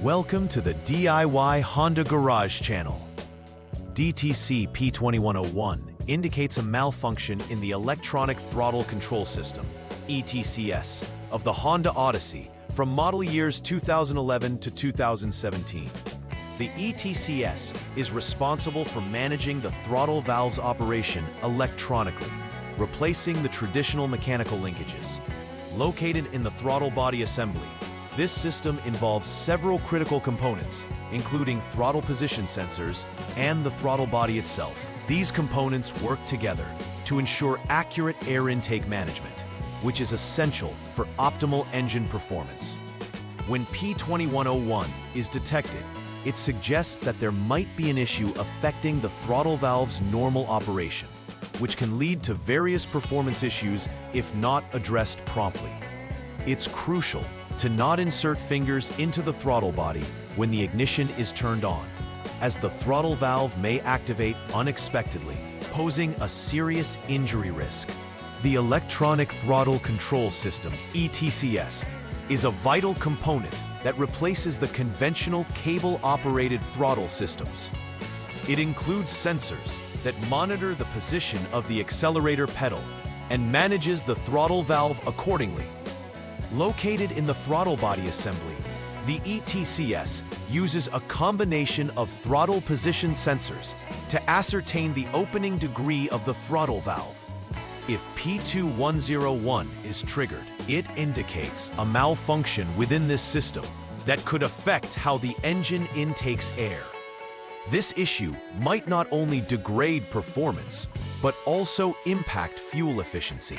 Welcome to the DIY Honda Garage channel. DTC P2101 indicates a malfunction in the Electronic Throttle Control System, ETCS, of the Honda Odyssey from model years 2011 to 2017. The ETCS is responsible for managing the throttle valve's operation electronically, replacing the traditional mechanical linkages. Located in the throttle body assembly, this system involves several critical components, including throttle position sensors and the throttle body itself. These components work together to ensure accurate air intake management, which is essential for optimal engine performance. When P2101 is detected, it suggests that there might be an issue affecting the throttle valve's normal operation, which can lead to various performance issues if not addressed promptly. It's crucial to not insert fingers into the throttle body when the ignition is turned on, as the throttle valve may activate unexpectedly, posing a serious injury risk. The Electronic Throttle Control System, ETCS, is a vital component that replaces the conventional cable-operated throttle systems. It includes sensors that monitor the position of the accelerator pedal and manages the throttle valve accordingly. Located in the throttle body assembly, the ETCS uses a combination of throttle position sensors to ascertain the opening degree of the throttle valve. If P2101 is triggered, it indicates a malfunction within this system that could affect how the engine intakes air. This issue might not only degrade performance, but also impact fuel efficiency.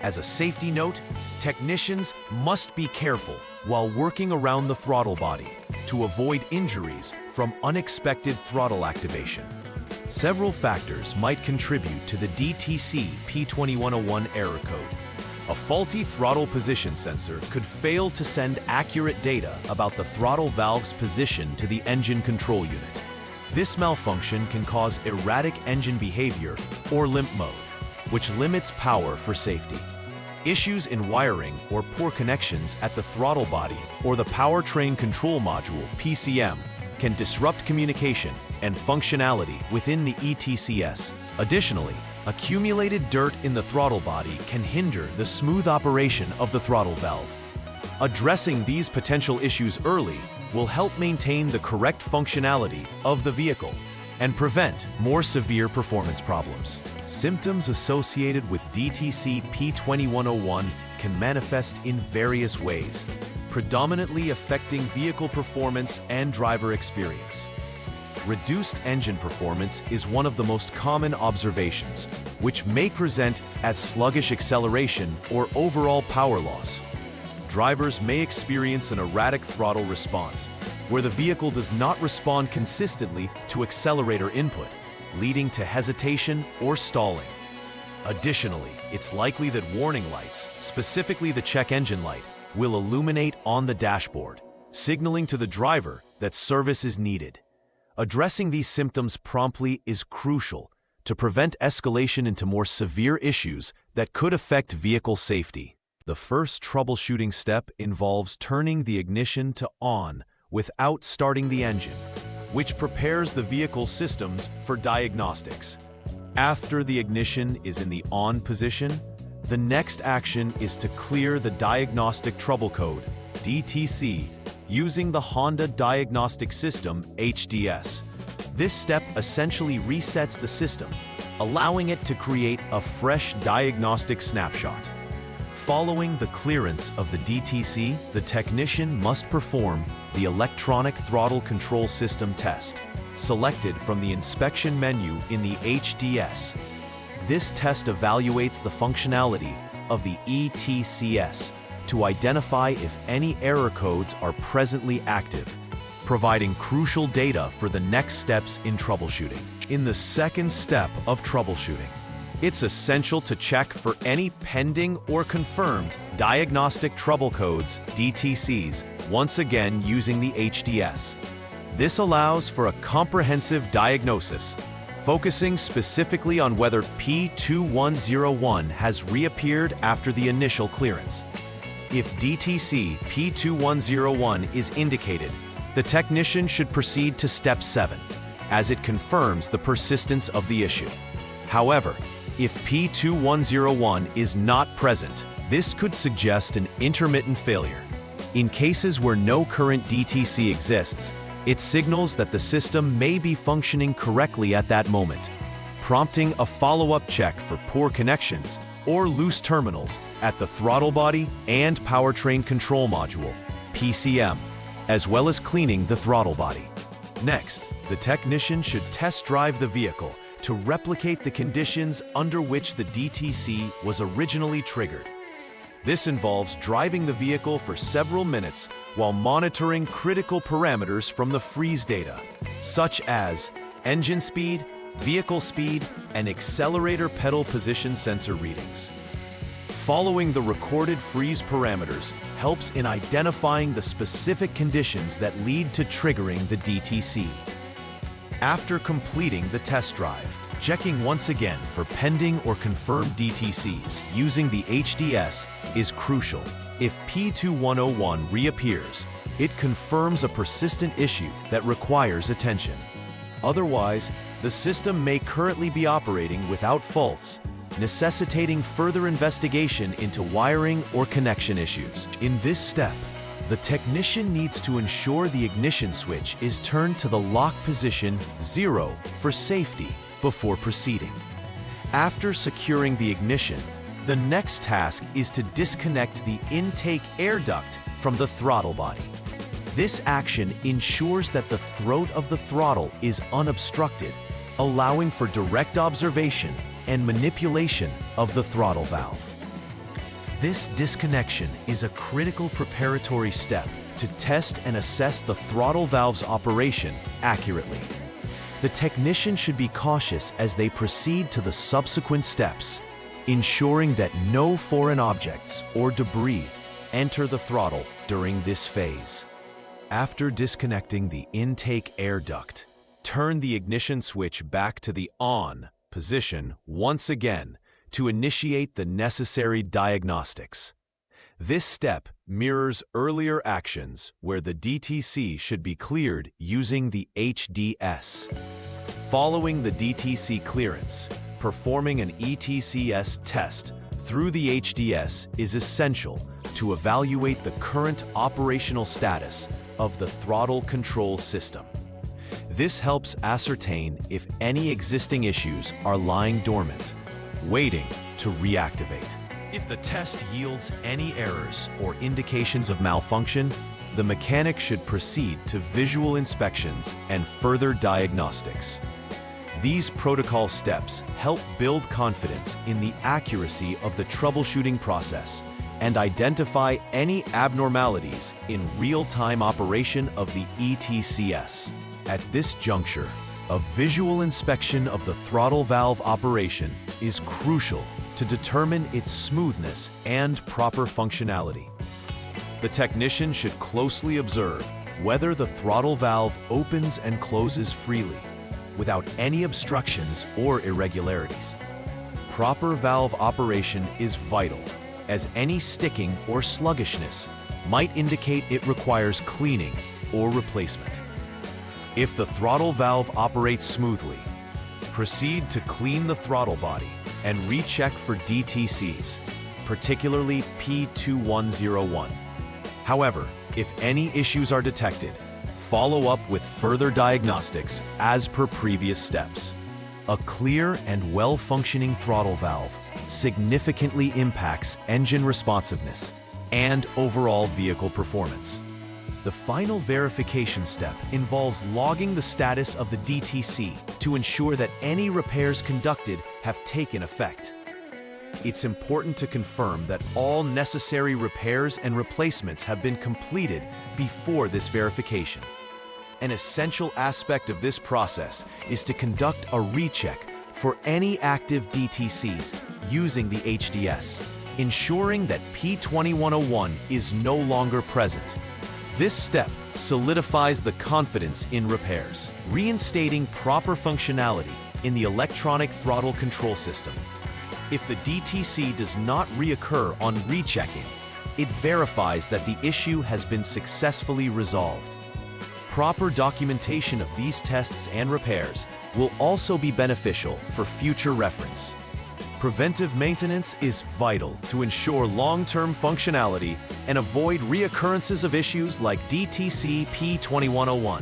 As a safety note, technicians must be careful while working around the throttle body to avoid injuries from unexpected throttle activation. Several factors might contribute to the DTC P2101 error code. A faulty throttle position sensor could fail to send accurate data about the throttle valve's position to the engine control unit. This malfunction can cause erratic engine behavior or limp mode, which limits power for safety. Issues in wiring or poor connections at the throttle body or the powertrain control module (PCM) can disrupt communication and functionality within the ETCS. Additionally, accumulated dirt in the throttle body can hinder the smooth operation of the throttle valve. Addressing these potential issues early will help maintain the correct functionality of the vehicle and prevent more severe performance problems. Symptoms associated with DTC P2101 can manifest in various ways, predominantly affecting vehicle performance and driver experience. Reduced engine performance is one of the most common observations, which may present as sluggish acceleration or overall power loss. Drivers may experience an erratic throttle response, where the vehicle does not respond consistently to accelerator input, leading to hesitation or stalling. Additionally, it's likely that warning lights, specifically the check engine light, will illuminate on the dashboard, signaling to the driver that service is needed. Addressing these symptoms promptly is crucial to prevent escalation into more severe issues that could affect vehicle safety. The first troubleshooting step involves turning the ignition to on without starting the engine, which prepares the vehicle's systems for diagnostics. After the ignition is in the on position, the next action is to clear the diagnostic trouble code, DTC, using the Honda Diagnostic System, HDS. This step essentially resets the system, allowing it to create a fresh diagnostic snapshot. Following the clearance of the DTC, the technician must perform the Electronic Throttle Control System test, selected from the inspection menu in the HDS. This test evaluates the functionality of the ETCS to identify if any error codes are presently active, providing crucial data for the next steps in troubleshooting. In the second step of troubleshooting, it's essential to check for any pending or confirmed diagnostic trouble codes, DTCs, once again using the HDS. This allows for a comprehensive diagnosis, focusing specifically on whether P2101 has reappeared after the initial clearance. If DTC P2101 is indicated, The technician should proceed to step 7, as it confirms the persistence of the issue. However, if P2101 is not present, this could suggest an intermittent failure. In cases where no current DTC exists, it signals that the system may be functioning correctly at that moment, prompting a follow-up check for poor connections or loose terminals at the throttle body and powertrain control module, PCM, as well as cleaning the throttle body. Next, the technician should test drive the vehicle to replicate the conditions under which the DTC was originally triggered. This involves driving the vehicle for several minutes while monitoring critical parameters from the freeze data, such as engine speed, vehicle speed, and accelerator pedal position sensor readings. Following the recorded freeze parameters helps in identifying the specific conditions that lead to triggering the DTC. After completing the test drive, checking once again for pending or confirmed DTCs using the HDS is crucial. If P2101 reappears, it confirms a persistent issue that requires attention. Otherwise, the system may currently be operating without faults, necessitating further investigation into wiring or connection issues. In this step, the technician needs to ensure the ignition switch is turned to the lock position 0 for safety before proceeding. After securing the ignition, the next task is to disconnect the intake air duct from the throttle body. This action ensures that the throat of the throttle is unobstructed, allowing for direct observation and manipulation of the throttle valve. This disconnection is a critical preparatory step to test and assess the throttle valve's operation accurately. The technician should be cautious as they proceed to the subsequent steps, ensuring that no foreign objects or debris enter the throttle during this phase. After disconnecting the intake air duct, turn the ignition switch back to the on position once again to initiate the necessary diagnostics. This step mirrors earlier actions where the DTC should be cleared using the HDS. Following the DTC clearance, performing an ETCS test through the HDS is essential to evaluate the current operational status of the throttle control system. This helps ascertain if any existing issues are lying dormant, waiting to reactivate. If the test yields any errors or indications of malfunction, the mechanic should proceed to visual inspections and further diagnostics. These protocol steps help build confidence in the accuracy of the troubleshooting process and identify any abnormalities in real-time operation of the ETCS. At this juncture, a visual inspection of the throttle valve operation is crucial to determine its smoothness and proper functionality. The technician should closely observe whether the throttle valve opens and closes freely, without any obstructions or irregularities. Proper valve operation is vital, as any sticking or sluggishness might indicate it requires cleaning or replacement. If the throttle valve operates smoothly, proceed to clean the throttle body and recheck for DTCs, particularly P2101. However, if any issues are detected, follow up with further diagnostics as per previous steps. A clear and well-functioning throttle valve significantly impacts engine responsiveness and overall vehicle performance. The final verification step involves logging the status of the DTC to ensure that any repairs conducted have taken effect. It's important to confirm that all necessary repairs and replacements have been completed before this verification. An essential aspect of this process is to conduct a recheck for any active DTCs using the HDS, ensuring that P2101 is no longer present. This step solidifies the confidence in repairs, reinstating proper functionality in the electronic throttle control system. If the DTC does not reoccur on rechecking, it verifies that the issue has been successfully resolved. Proper documentation of these tests and repairs will also be beneficial for future reference. Preventive maintenance is vital to ensure long-term functionality and avoid reoccurrences of issues like DTC P2101.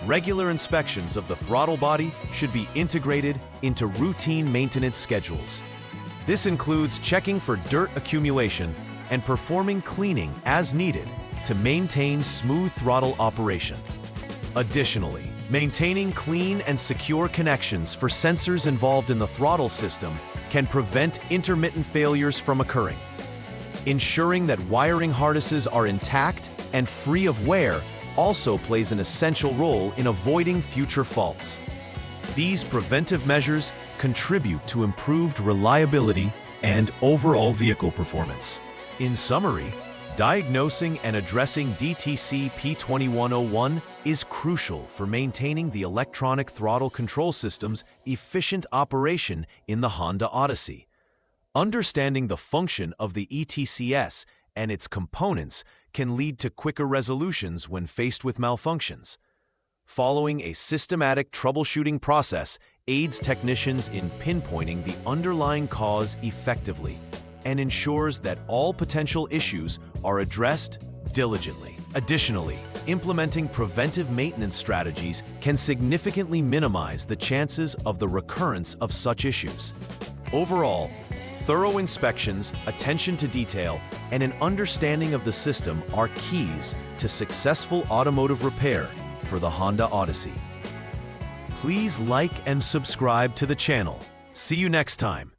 Regular inspections of the throttle body should be integrated into routine maintenance schedules. This includes checking for dirt accumulation and performing cleaning as needed to maintain smooth throttle operation. Additionally, maintaining clean and secure connections for sensors involved in the throttle system can prevent intermittent failures from occurring. Ensuring that wiring harnesses are intact and free of wear also plays an essential role in avoiding future faults. These preventive measures contribute to improved reliability and overall vehicle performance. In summary, diagnosing and addressing DTC P2101 is crucial for maintaining the electronic throttle control system's efficient operation in the Honda Odyssey. Understanding the function of the ETCS and its components can lead to quicker resolutions when faced with malfunctions. Following a systematic troubleshooting process aids technicians in pinpointing the underlying cause effectively and ensures that all potential issues are addressed diligently. Additionally, implementing preventive maintenance strategies can significantly minimize the chances of the recurrence of such issues. Overall, thorough inspections, attention to detail, and an understanding of the system are keys to successful automotive repair for the Honda Odyssey. Please like and subscribe to the channel. See you next time.